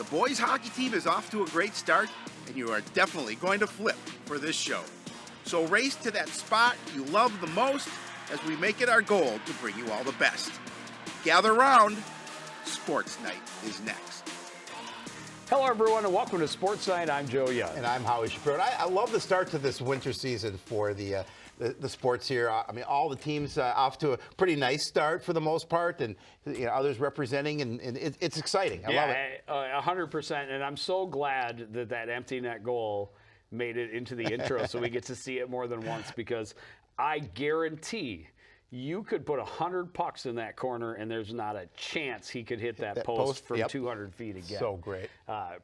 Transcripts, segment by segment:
The boys hockey team is off to a great start, and you are definitely going to flip for this show. So race to that spot you love the most as we make it our goal to bring you all the best. Gather round. Sports Night is next. Hello, everyone, and welcome to Sportsnight. I'm Joe Young. And I'm Howie Shapiro. I love the start to this winter season for the sports here. I mean, all the teams off to a pretty nice start for the most part, and others representing, and it's exciting. I love it. 100%. And I'm so glad that empty net goal made it into the intro so we get to see it more than once, because I guarantee you could put 100 pucks in that corner, and there's not a chance he could hit that post from 200 feet again. So great.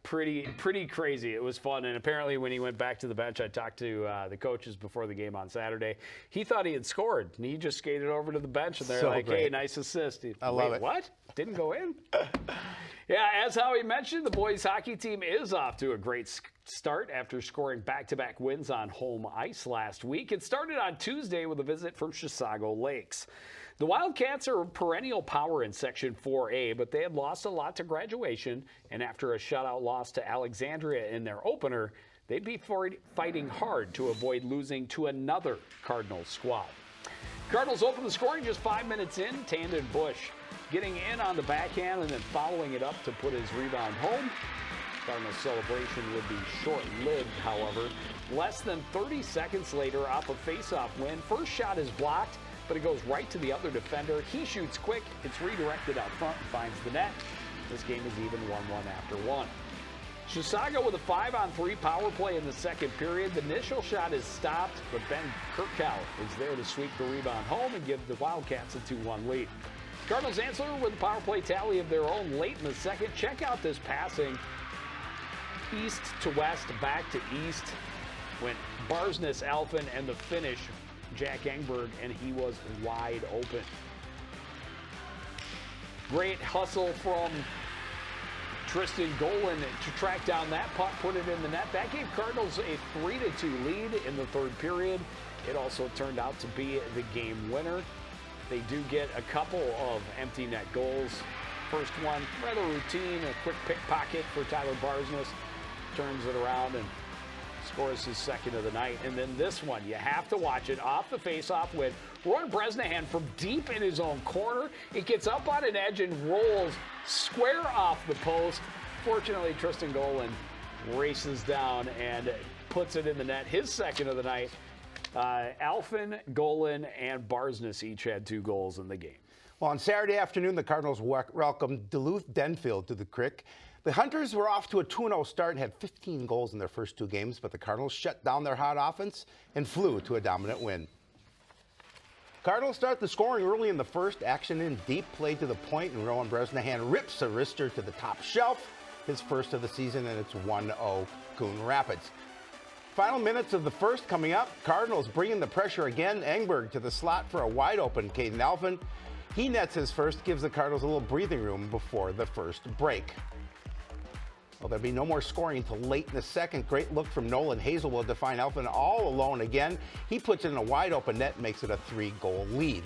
Pretty crazy. It was fun. And apparently when he went back to the bench, I talked to the coaches before the game on Saturday. He thought he had scored, and he just skated over to the bench, and they're like, hey, nice assist. I love it. What? Didn't go in? Yeah, as Howie mentioned, the boys hockey team is off to a great start after scoring back-to-back wins on home ice last week. It started on Tuesday with a visit from Chisago Lakes. The Wildcats are a perennial power in Section 4A, but they had lost a lot to graduation, and after a shutout loss to Alexandria in their opener, they'd be fighting hard to avoid losing to another Cardinals squad. Cardinals opened the scoring just 5 minutes in. Tandon Bush getting in on the backhand and then following it up to put his rebound home. Cardinals celebration would be short-lived, however. Less than 30 seconds later, off a face-off win, first shot is blocked, but it goes right to the other defender. He shoots quick. It's redirected out front and finds the net. This game is even 1-1 after one. Chisago with a 5-on-3 power play in the second period. The initial shot is stopped, but Ben Kirkhow is there to sweep the rebound home and give the Wildcats a 2-1 lead. Cardinals answer with a power play tally of their own late in the second. Check out this passing. East to west, back to east. Went Barsness, Alphen, and the finish, Jack Engberg, and he was wide open. Great hustle from Tristan Golan to track down that puck, put it in the net. That gave Cardinals a 3-2 lead in the third period. It also turned out to be the game winner. They do get a couple of empty net goals. First one, rather routine, a quick pickpocket for Tyler Barsness. Turns it around and scores his second of the night. And then this one, you have to watch it, off the face-off with Roy Bresnahan from deep in his own corner. It gets up on an edge and rolls square off the post. Fortunately, Tristan Golan races down and puts it in the net. His second of the night. Alphen, Golan, and Barsness each had 2 goals in the game. Well, on Saturday afternoon, the Cardinals welcomed Duluth Denfield to the Crick. The Hunters were off to a 2-0 start and had 15 goals in their first 2 games, but the Cardinals shut down their hot offense and flew to a dominant win. Cardinals start the scoring early in the first. Action in deep, played to the point, and Rowan Bresnahan rips a wrister to the top shelf, his first of the season, and it's 1-0 Coon Rapids. Final minutes of the first coming up. Cardinals bringing the pressure again. Engberg to the slot for a wide-open Caden Alphen. He nets his first, gives the Cardinals a little breathing room before the first break. Well, there'll be no more scoring until late in the second. Great look from Nolan Hazelwood to find Alphen all alone again. He puts it in a wide-open net and makes it a 3-goal lead.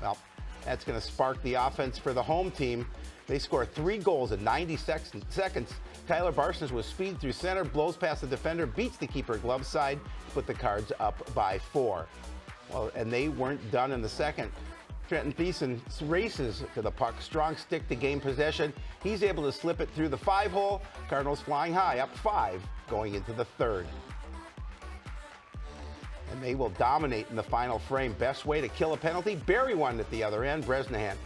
Well, that's going to spark the offense for the home team. They score 3 goals in 90 seconds. Tyler Barsness with speed through center, blows past the defender, beats the keeper glove side, put the Cards up by 4. Well, and they weren't done in the second. Trenton Thiessen races to the puck, strong stick to gain possession. He's able to slip it through the 5-hole. Cardinals flying high, up 5, going into the third. And they will dominate in the final frame. Best way to kill a penalty, bury one at the other end. Bresnahan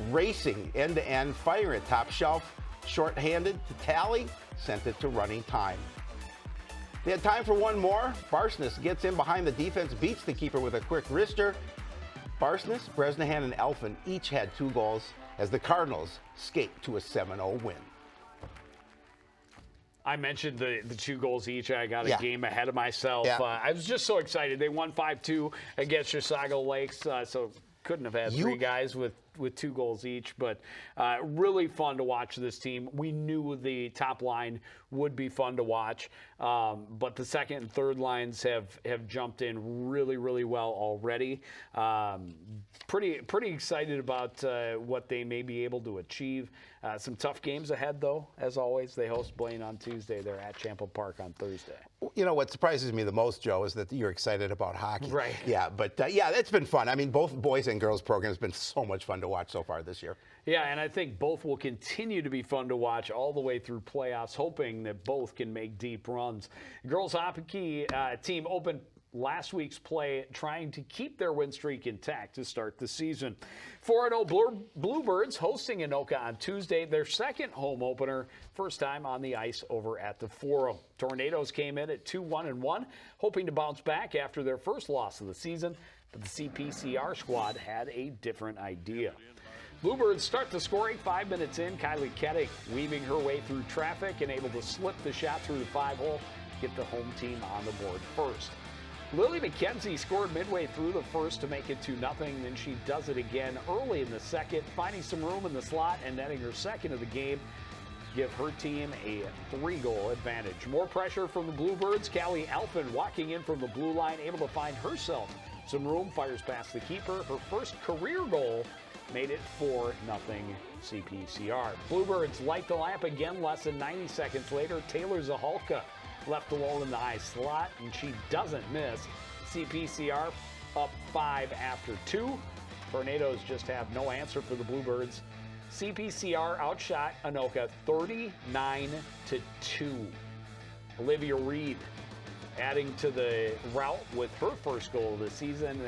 racing end-to-end, firing at top shelf, short-handed to tally, sent it to running time. They had time for one more. Barsness gets in behind the defense, beats the keeper with a quick wrister. Barsness, Bresnahan, and Alphen each had 2 goals as the Cardinals skate to a 7-0 win. I mentioned the 2 goals each. I got a game ahead of myself. Yeah. I was just so excited. They won 5-2 against Chisago Lakes, so couldn't have had 3 guys with with 2 goals each. But really fun to watch this team. We knew the top line would be fun to watch, but the second and third lines have jumped in really, really well already. Pretty excited about what they may be able to achieve. Some tough games ahead, though. As always, they host Blaine on Tuesday. They're at Champlain Park on Thursday. You know, what surprises me the most, Joe, is that you're excited about hockey. Right. Yeah, but yeah, it's been fun. I mean, both boys and girls programs have been so much fun to watch so far this year. Yeah, and I think both will continue to be fun to watch all the way through playoffs, hoping that both can make deep runs. Girls hockey team opened last week's play trying to keep their win streak intact to start the season. 4-0 Bluebirds hosting Anoka on Tuesday, their second home opener, first time on the ice over at the Forum. Tornadoes came in at 2-1-1, hoping to bounce back after their first loss of the season, but the CPCR squad had a different idea. Bluebirds start the scoring 5 minutes in. Kylie Kettig weaving her way through traffic and able to slip the shot through the 5-hole, get the home team on the board first. Lily McKenzie scored midway through the first to make it 2-0. Then she does it again early in the second, finding some room in the slot and netting her second of the game. Give her team a 3-goal advantage. More pressure from the Bluebirds. Callie Alphin walking in from the blue line, able to find herself some room, fires past the keeper. Her first career goal made it 4-0 CPCR. Bluebirds light the lamp again less than 90 seconds later. Taylor Zahalka left alone in the high slot, and she doesn't miss. CPCR up 5 after 2. Tornadoes just have no answer for the Bluebirds. CPCR outshot Anoka 39-2. Olivia Reed adding to the rout with her first goal of the season.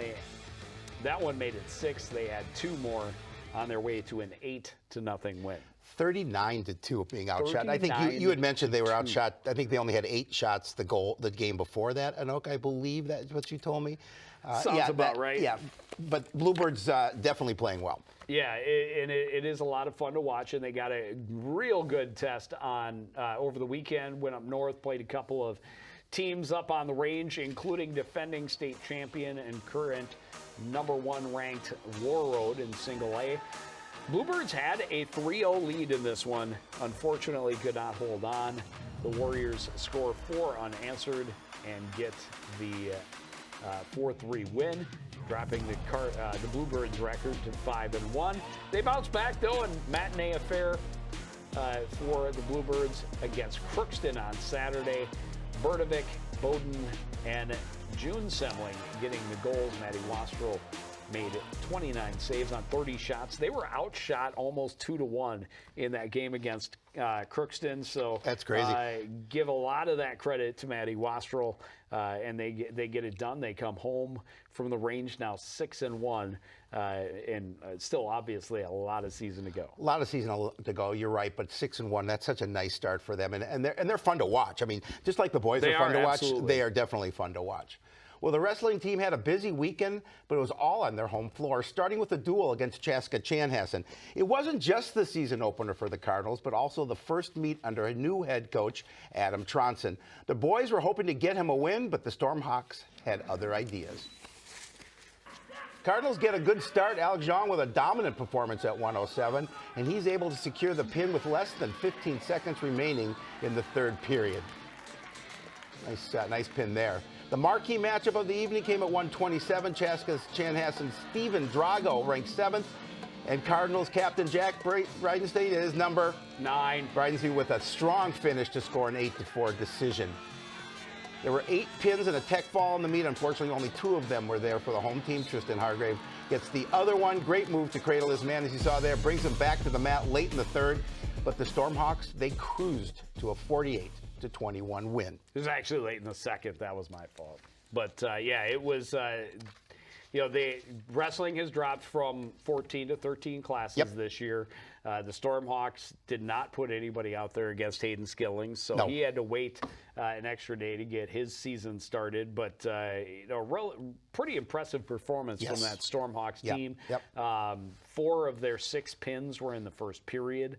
That one made it 6. They had 2 more on their way to an 8-0 win. 39-2 being outshot. I think you had mentioned they were outshot. I think they only had 8 shots the game before that. Anoka, I believe that's what you told me. Sounds about right. Yeah, but Bluebirds definitely playing well. Yeah, it is a lot of fun to watch, and they got a real good test on over the weekend. Went up north, played a couple of teams up on the range, including defending state champion and current #1 ranked Warroad in Single A. Bluebirds had a 3-0 lead in this one. Unfortunately, could not hold on. The Warriors score 4 unanswered and get the 4-3 win, dropping the Bluebirds record to 5-1. They bounce back, though, and matinee affair for the Bluebirds against Crookston on Saturday. Bertovic, Bowden, and June Semling getting the goals. Maddie Wastrel made 29 saves on 30 shots. They were outshot almost 2-1 in that game against Crookston. So that's crazy. Give a lot of that credit to Maddie Wastrel, and they get it done. They come home from the range now 6-1, and still obviously a lot of season to go. A lot of season to go. You're right, but 6-1. That's such a nice start for them, and they're fun to watch. I mean, just like the boys are fun to watch, they are definitely fun to watch. Well, the wrestling team had a busy weekend, but it was all on their home floor, starting with a duel against Chaska Chanhassen. It wasn't just the season opener for the Cardinals, but also the first meet under a new head coach, Adam Tronson. The boys were hoping to get him a win, but the Stormhawks had other ideas. Cardinals get a good start. Alex Jean with a dominant performance at 107, and he's able to secure the pin with less than 15 seconds remaining in the third period. Nice pin there. The marquee matchup of the evening came at 127. Chaska's Chanhassen's Steven Drago ranked 7th. And Cardinals captain Jack Bridenstine is number 9. Bridenstine with a strong finish to score an 8-4 decision. There were 8 pins and a tech fall in the meet. Unfortunately, only 2 of them were there for the home team. Tristan Hargrave gets the other one. Great move to cradle his man, as you saw there. Brings him back to the mat late in the third. But the Stormhawks, they cruised to a 48-21 win. It was actually late in the second. That was my fault. But, yeah, it was, wrestling has dropped from 14 to 13 classes this year. The Stormhawks did not put anybody out there against Hayden Skillings, so he had to wait an extra day to get his season started. But, pretty impressive performance from that Stormhawks team. 4 of their 6 pins were in the first period.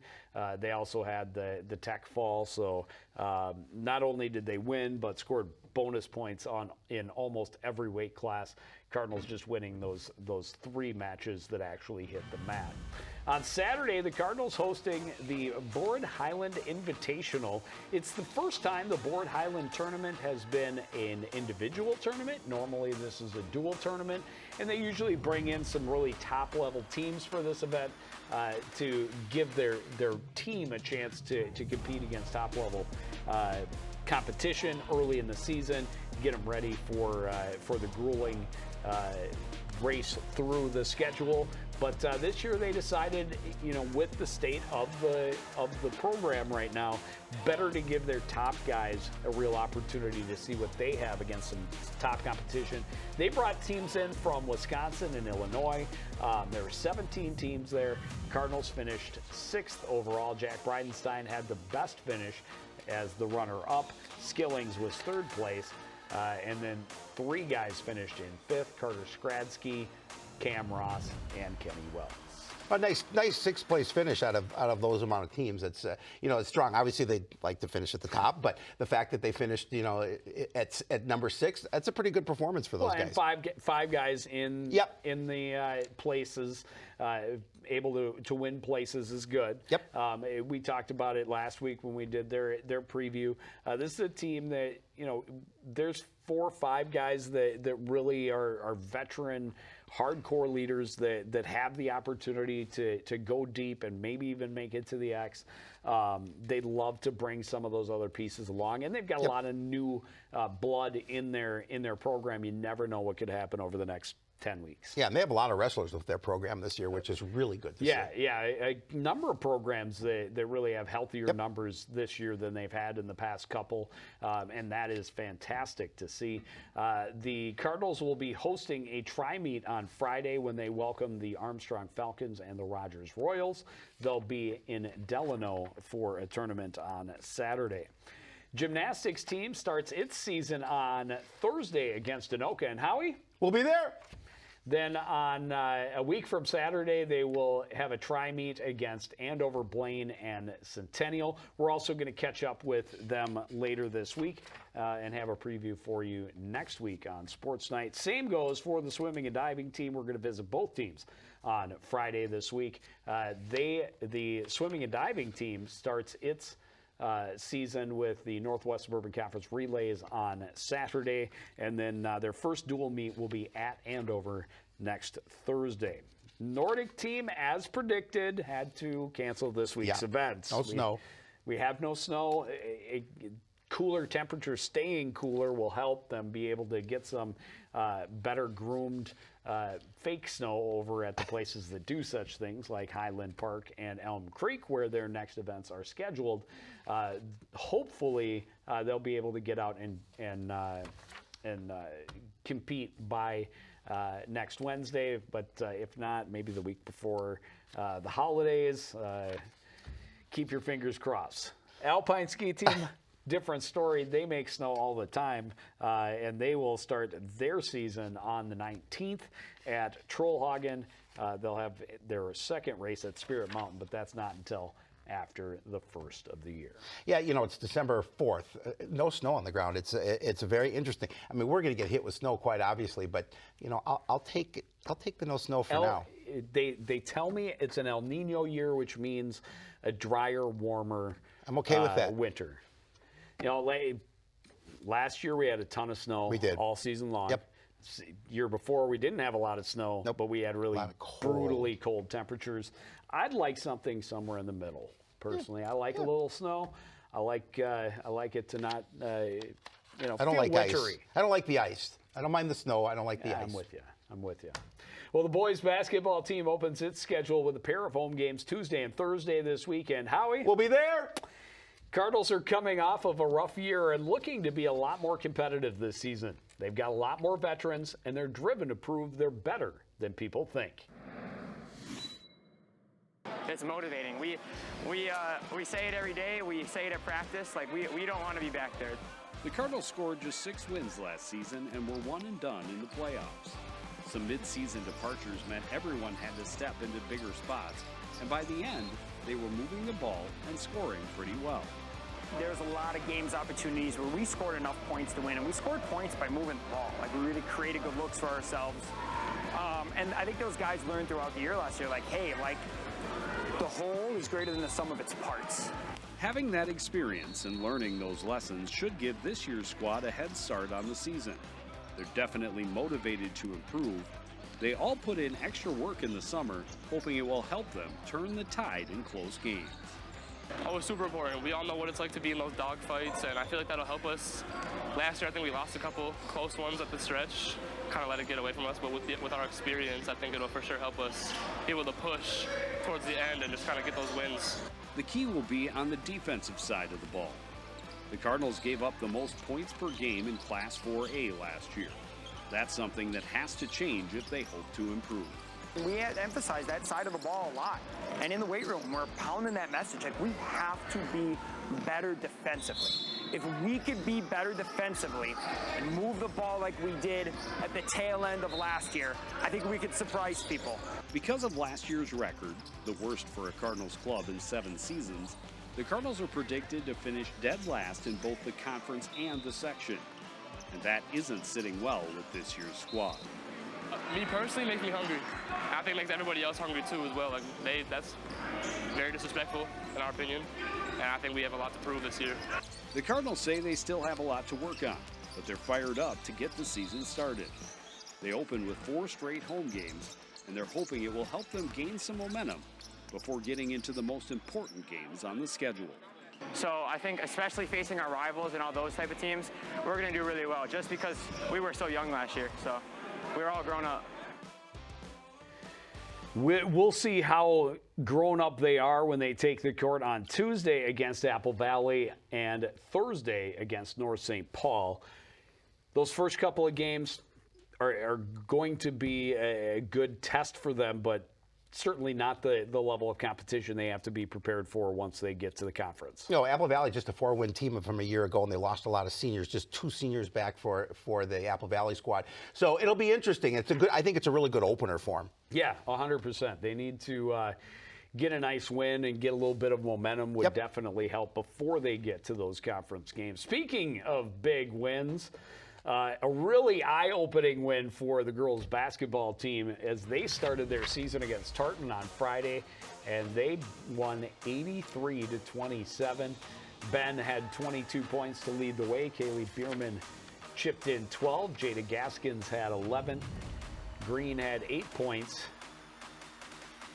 They also had the tech fall, so not only did they win, but scored bonus points in almost every weight class. Cardinals just winning those 3 matches that actually hit the mat. On Saturday, the Cardinals hosting the Board Highland Invitational. It's the first time the Board Highland tournament has been an individual tournament. Normally, this is a dual tournament, and they usually bring in some really top-level teams for this event to give their team a chance to compete against top-level competition early in the season, get them ready for the grueling race through the schedule. But this year they decided, with the state of the program right now, better to give their top guys a real opportunity to see what they have against some top competition. They brought teams in from Wisconsin and Illinois. There were 17 teams there. Cardinals finished 6th overall. Jack Bridenstine had the best finish as the runner-up. Skillings was 3rd place. And then 3 guys finished in 5th, Carter Skradsky, Cam Ross, and Kenny Wells. A nice 6th place finish out of those amount of teams. It's it's strong. Obviously, they'd like to finish at the top, but the fact that they finished at number 6, that's a pretty good performance for those guys. And five guys in the places. Able to win places is good. Yep. We talked about it last week when we did their preview. This is a team that, there's 4 or 5 guys that really are veteran, hardcore leaders that have the opportunity to go deep and maybe even make it to the X. They'd love to bring some of those other pieces along, and they've got a lot of new blood in their program. You never know what could happen over the next 10 weeks. Yeah, and they have a lot of wrestlers with their program this year, which is really good to see. Yeah, a number of programs that really have healthier numbers this year than they've had in the past couple, and that is fantastic to see. The Cardinals will be hosting a tri-meet on Friday when they welcome the Armstrong Falcons and the Rogers Royals. They'll be in Delano for a tournament on Saturday. Gymnastics team starts its season on Thursday against Anoka, and Howie? We'll be there. Then on a week from Saturday, they will have a tri-meet against Andover, Blaine, and Centennial. We're also going to catch up with them later this week and have a preview for you next week on Sports Night. Same goes for the swimming and diving team. We're going to visit both teams on Friday this week. The swimming and diving team starts its season with the Northwest Suburban Conference Relays on Saturday, and then their first dual meet will be at Andover next Thursday. Nordic team, as predicted, had to cancel this week's events. No snow. We have no snow. Cooler temperatures, staying cooler, will help them be able to get some better groomed fake snow over at the places that do such things, like Highland Park and Elm Creek, where their next events are scheduled. Hopefully, they'll be able to get out and compete by next Wednesday, but if not, maybe the week before the holidays. Keep your fingers crossed. Alpine ski team, different story. They make snow all the time, and they will start their season on the 19th at Trollhagen. They'll have their second race at Spirit Mountain, but that's not until after the first of the year. Yeah, it's December 4th. No snow on the ground. It's very interesting. I mean, we're going to get hit with snow, quite obviously, but I'll take the no snow for now. They tell me it's an El Nino year, which means a drier, warmer. I'm okay with that. Winter. Last year we had a ton of snow. We did. All season long. Yep. Year before we didn't have a lot of snow, but we had really brutally cold temperatures. I'd like something somewhere in the middle. Personally, I like a little snow. I like it to not I don't like wintry. Ice. I don't like the ice. I don't mind the snow. I don't like the ice. I'm with you. Well, the boys basketball team opens its schedule with a pair of home games Tuesday and Thursday this weekend. Howie? We'll be there. Cardinals are coming off of a rough year and looking to be a lot more competitive this season. They've got a lot more veterans, and they're driven to prove they're better than people think. It's motivating. We say it every day. We say it at practice. We don't want to be back there. The Cardinals scored just 6 wins last season and were 1 and done in the playoffs. Some mid-season departures meant everyone had to step into bigger spots, and by the end, they were moving the ball and scoring pretty well. there's a lot of games opportunities where we scored enough points to win, and we scored points by moving the ball. Like, we really created good looks for ourselves. And I think those guys learned throughout the year last year, like, hey, like, the whole is greater than the sum of its parts. Having that experience and learning those lessons should give this year's squad a head start on the season. They're definitely motivated to improve. They all put in extra work in the summer, hoping it will help them turn the tide in close games. Oh, it's super important. We all know what it's like to be in those dog fights, and I feel like that'll help us. Last year, I think we lost a couple close ones at the stretch, kind of let it get away from us, but with our experience, I think it'll for sure help us be able to push towards the end and just kind of get those wins. The key will be on the defensive side of the ball. The Cardinals gave up the most points per game in Class 4A last year. That's something that has to change if they hope to improve. We had emphasized that side of the ball a lot. And in the weight room, we're pounding that message. Like, we have to be better defensively. If we could be better defensively and move the ball like we did at the tail end of last year, I think we could surprise people. Because of last year's record, the worst for a Cardinals club in 7 seasons, the Cardinals are predicted to finish dead last in both the conference and the section. And that isn't sitting well with this year's squad. Me personally, makes me hungry. I think it makes everybody else hungry too as well. Like, that's very disrespectful in our opinion, and I think we have a lot to prove this year. The Cardinals say they still have a lot to work on, but they're fired up to get the season started. They open with 4 straight home games, and they're hoping it will help them gain some momentum before getting into the most important games on the schedule. So I think especially facing our rivals and all those type of teams, we're going to do really well just because we were so young last year. So we're all grown up. We'll see how grown up they are when they take the court on Tuesday against Apple Valley and Thursday against North St. Paul. Those first couple of games are going to be a good test for them, but certainly not the level of competition they have to be prepared for once they get to the conference. You know, Apple Valley, just a 4-win team from a year ago, and they lost a lot of seniors, just 2 seniors back for the Apple Valley squad. So it'll be interesting. I think it's a really good opener for them. Yeah, 100%. They need to get a nice win and get a little bit of momentum would definitely help before they get to those conference games. Speaking of big wins, a really eye-opening win for the girls basketball team as they started their season against Tartan on Friday, and they won 83-27. Ben had 22 points to lead the way. Kaylee Bierman chipped in 12. Jada Gaskins had 11. Green had 8 points.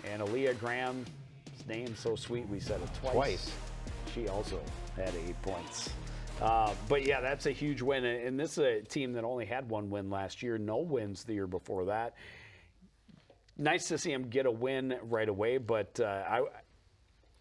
And Aaliyah Graham's name so sweet we said it twice. She also had 8 points. But yeah, that's a huge win. And this is a team that only had 1 win last year, no wins the year before that. Nice to see them get a win right away, but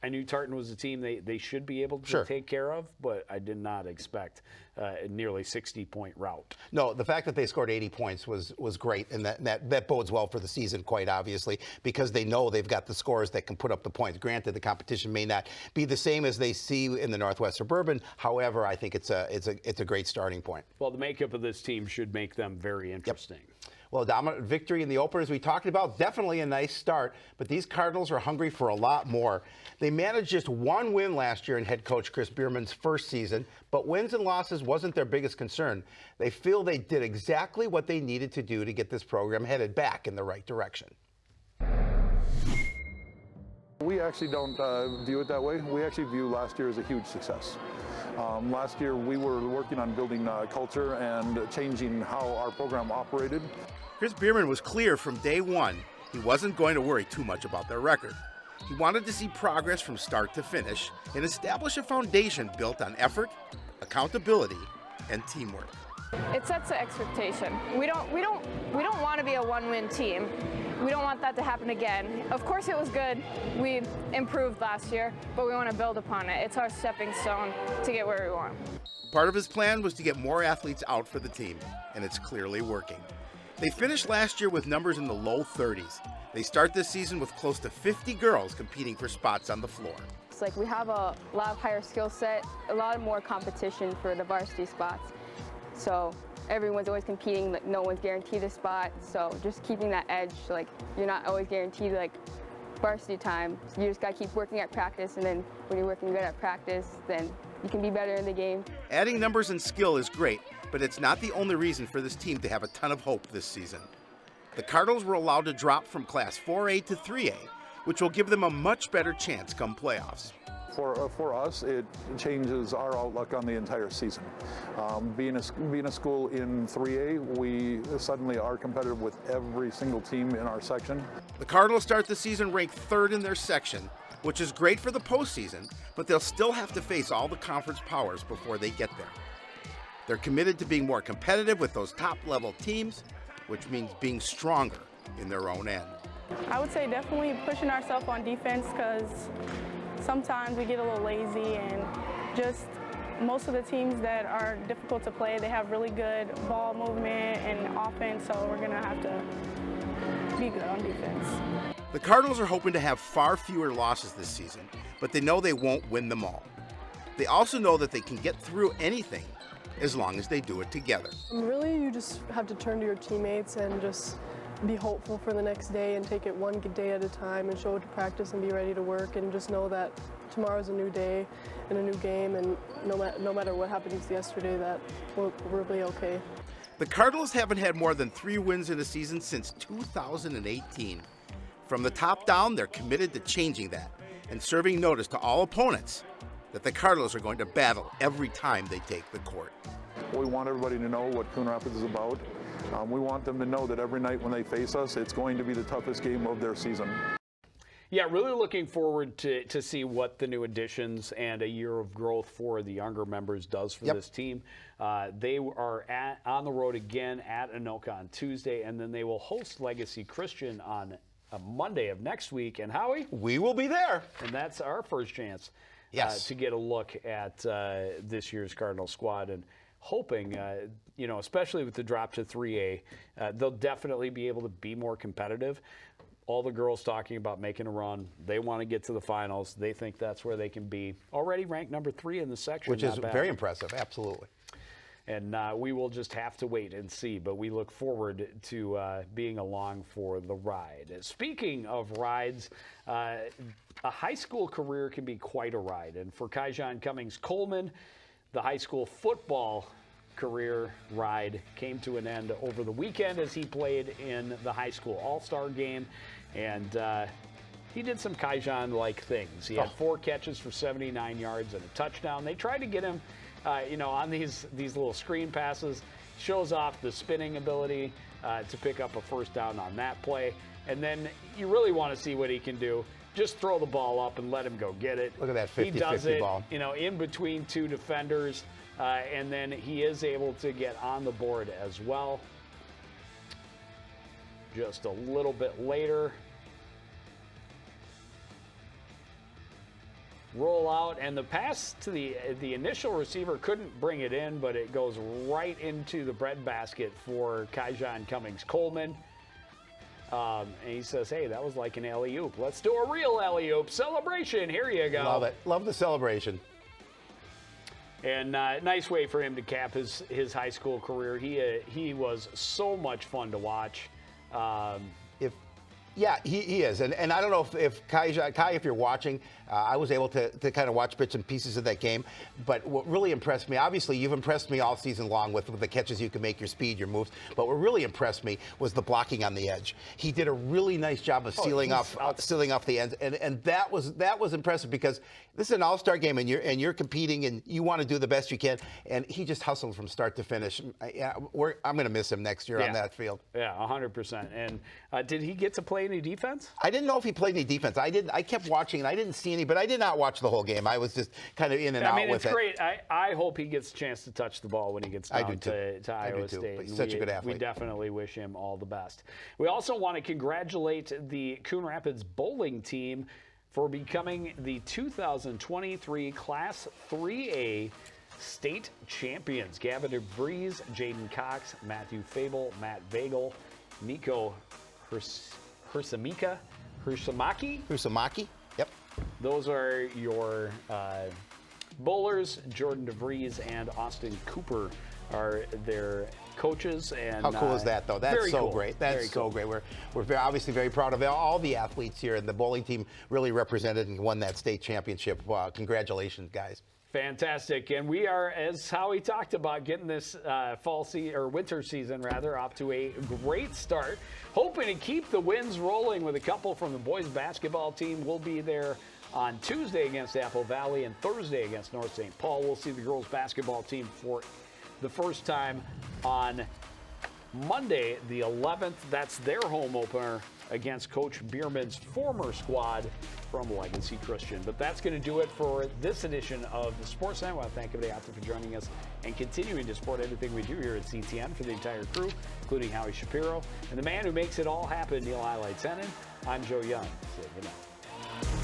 I knew Tartan was a team they should be able to take care of, but I did not expect a nearly 60-point rout. No, the fact that they scored 80 points was great, and that bodes well for the season, quite obviously, because they know they've got the scorers that can put up the points. Granted, the competition may not be the same as they see in the Northwest Suburban. However, I think it's a great starting point. Well, the makeup of this team should make them very interesting. Well, dominant victory in the opener, as we talked about, definitely a nice start, but these Cardinals are hungry for a lot more. They managed just 1 win last year in head coach Chris Bierman's first season, but wins and losses wasn't their biggest concern. They feel they did exactly what they needed to do to get this program headed back in the right direction. We actually don't view it that way. We actually view last year as a huge success. Last year we were working on building culture and changing how our program operated. Chris Bierman was clear from day one he wasn't going to worry too much about their record. He wanted to see progress from start to finish and establish a foundation built on effort, accountability, and teamwork. It sets the expectation. We don't want to be a 1-win team. We don't want that to happen again. Of course it was good. We improved last year, but we want to build upon it. It's our stepping stone to get where we want. Part of his plan was to get more athletes out for the team, and it's clearly working. They finished last year with numbers in the low 30s. They start this season with close to 50 girls competing for spots on the floor. It's like we have a lot of higher skill set, a lot more competition for the varsity spots. So everyone's always competing, like no one's guaranteed a spot. So just keeping that edge, like you're not always guaranteed like varsity time. You just gotta keep working at practice, and then when you're working good at practice, then you can be better in the game. Adding numbers and skill is great, but it's not the only reason for this team to have a ton of hope this season. The Cardinals were allowed to drop from Class 4A to 3A, which will give them a much better chance come playoffs. For us, it changes our outlook on the entire season. Being a school in 3A, we suddenly are competitive with every single team in our section. The Cardinals start the season ranked third in their section, which is great for the postseason, but they'll still have to face all the conference powers before they get there. They're committed to being more competitive with those top-level teams, which means being stronger in their own end. I would say definitely pushing ourselves on defense, because sometimes we get a little lazy, and just most of the teams that are difficult to play, they have really good ball movement and offense, so we're going to have to be good on defense. The Cardinals are hoping to have far fewer losses this season, but they know they won't win them all. They also know that they can get through anything as long as they do it together. Really, you just have to turn to your teammates and just be hopeful for the next day and take it one day at a time and show it to practice and be ready to work, and just know that tomorrow's a new day and a new game, and no matter what happens yesterday, that we'll be okay. The Cardinals haven't had more than 3 wins in a season since 2018. From the top down, they're committed to changing that and serving notice to all opponents that the Cardinals are going to battle every time they take the court. We want everybody to know what Coon Rapids is about. We want them to know that every night when they face us, it's going to be the toughest game of their season. Yeah, really looking forward to see what the new additions and a year of growth for the younger members does for this team. They are on the road again at Anoka on Tuesday, and then they will host Legacy Christian on a Monday of next week. And Howie? We will be there. And that's our first chance to get a look at this year's Cardinal squad, and hoping, especially with the drop to 3A, they'll definitely be able to be more competitive. All the girls talking about making a run. They want to get to the finals. They think that's where they can be. Already ranked number 3 in the section. Which is very impressive, absolutely. And we will just have to wait and see, but we look forward to being along for the ride. Speaking of rides, a high school career can be quite a ride. And for Kaijan Cummings-Coleman, the high school football career ride came to an end over the weekend as he played in the high school all-star game. And he did some Kaijan-like things. He had 4 catches for 79 yards and a touchdown. They tried to get him on these little screen passes. Shows off the spinning ability to pick up a first down on that play. And then you really want to see what he can do. Just throw the ball up and let him go get it. Look at that 50-50 He does it, ball. In between 2 defenders. And then he is able to get on the board as well. Just a little bit later. Roll out, and the pass to the initial receiver couldn't bring it in, but it goes right into the breadbasket for Kaijan Cummings-Coleman. And he says, hey, that was like an alley-oop. Let's do a real alley-oop celebration. Here you go. Love it. Love the celebration. And nice way for him to cap his high school career. He was so much fun to watch. He is. And I don't know if Kai, if you're watching, I was able to kind of watch bits and pieces of that game. But what really impressed me, obviously you've impressed me all season long with the catches you can make, your speed, your moves. But what really impressed me was the blocking on the edge. He did a really nice job of sealing off the ends. And that was impressive, because this is an all-star game, and you're competing, and you want to do the best you can. And he just hustled from start to finish. I'm going to miss him next year on that field. Yeah, 100%. And did he get to play any defense? I didn't know if he played any defense. I kept watching, and I didn't see any, but I did not watch the whole game. I was just kind of in and out with it. It's great. I hope he gets a chance to touch the ball when he gets down to Iowa State. But he's such a good athlete. We definitely wish him all the best. We also want to congratulate the Coon Rapids bowling team for becoming the 2023 Class 3A state champions. Gavin DeVries, Jaden Cox, Matthew Fable, Matt Vagel, Nico Hursamaki. Yep. Those are your bowlers. Jordan DeVries and Austin Cooper are their coaches. And how cool is that, though? That's so cool. Great. That's so great. We're obviously very proud of all the athletes here, and the bowling team really represented and won that state championship. Congratulations, guys. Fantastic. And we are, as Howie talked about, getting this winter season off to a great start. Hoping to keep the wins rolling with a couple from the boys basketball team. We'll be there on Tuesday against Apple Valley and Thursday against North St. Paul. We'll see the girls basketball team for the first time on Monday, the 11th. That's their home opener against Coach Bierman's former squad from Legacy Christian. But that's going to do it for this edition of the Sportsnight. I want to thank everybody out there for joining us and continuing to support everything we do here at CTN. For the entire crew, including Howie Shapiro, and the man who makes it all happen, Neil Highlights Hennen, I'm Joe Young. Say good night.